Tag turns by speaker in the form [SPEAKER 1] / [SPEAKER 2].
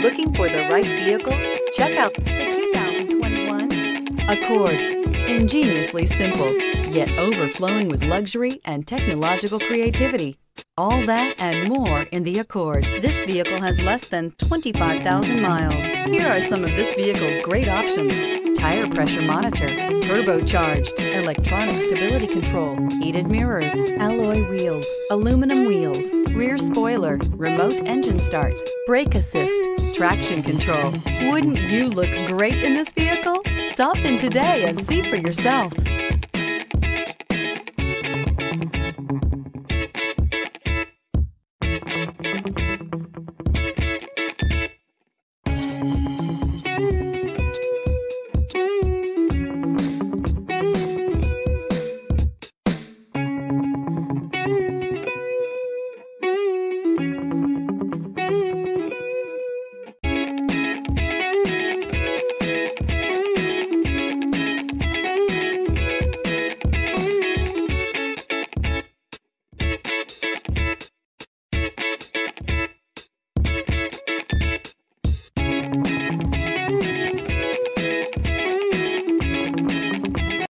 [SPEAKER 1] Looking for the right vehicle? Check out the 2021 Accord. Ingeniously simple, yet overflowing with luxury and technological creativity. All that and more in the Accord. This vehicle has less than 25,000 miles. Here are some of this vehicle's great options: tire pressure monitor, turbocharged, electronic stability control, heated mirrors, alloy wheels, aluminum wheels, rear spoiler, remote engine start, brake assist, traction control. Wouldn't you look great in this vehicle? Stop in today and see for yourself.